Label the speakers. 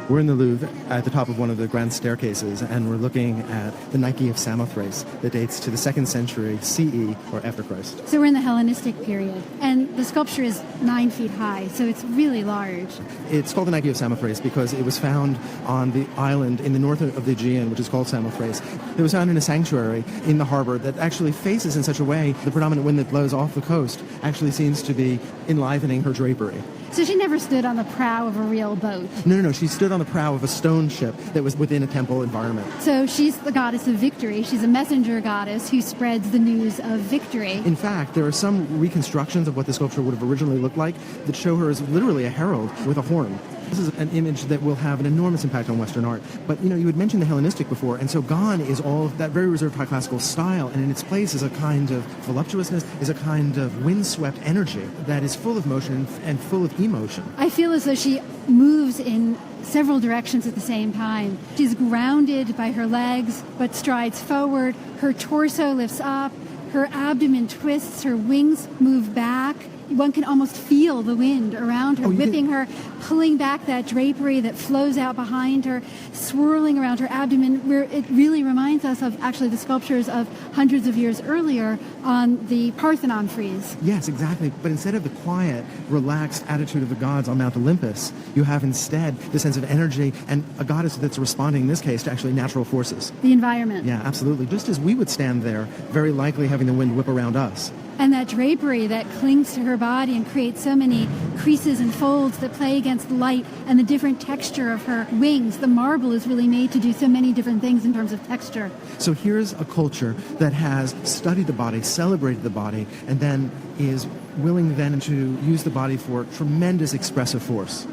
Speaker 1: We're in the Louvre at the top of one of the grand staircases, and we're looking at the Nike of Samothrace that dates to the 2nd century C.E. or after Christ.
Speaker 2: So we're in the Hellenistic period, and the sculpture is 9 feet high, so it's really large.
Speaker 1: It's called the Nike of Samothrace because it was found on the island in the north of the Aegean, which is called Samothrace. It was found in a sanctuary in the harbor that actually faces in such a way the predominant wind that blows off the coast actually seems to be enlivening her drapery.
Speaker 2: So she never stood on the prow of a real boat?
Speaker 1: No. She stood on the prow of a stone ship that was within a temple environment.
Speaker 2: So she's the goddess of victory. She's a messenger goddess who spreads the news of victory.
Speaker 1: In fact, there are some reconstructions of what the sculpture would have originally looked like that show her as literally a herald with a horn. This is an image that will have an enormous impact on Western art. But, you had mentioned the Hellenistic before, and so gone is all of that very reserved high classical style, and in its place is a kind of voluptuousness, is a kind of windswept energy that is full of motion and full of emotion.
Speaker 2: I feel as though she moves in several directions at the same time. She's grounded by her legs, but strides forward. Her torso lifts up. Her abdomen twists. Her wings move back. One can almost feel the wind around her, whipping her, pulling back that drapery that flows out behind her, swirling around her abdomen, where it really reminds us of actually the sculptures of hundreds of years earlier on the Parthenon frieze.
Speaker 1: Yes, exactly. But instead of the quiet, relaxed attitude of the gods on Mount Olympus, you have instead the sense of energy and a goddess that's responding, in this case, to actually natural forces.
Speaker 2: The environment.
Speaker 1: Yeah, absolutely. Just as we would stand there, very likely having the wind whip around us.
Speaker 2: And that drapery that clings to her body and creates so many creases and folds that play against the light and the different texture of her wings. The marble is really made to do so many different things in terms of texture.
Speaker 1: So here's a culture that has studied the body, celebrated the body, and then is willing then to use the body for tremendous expressive force.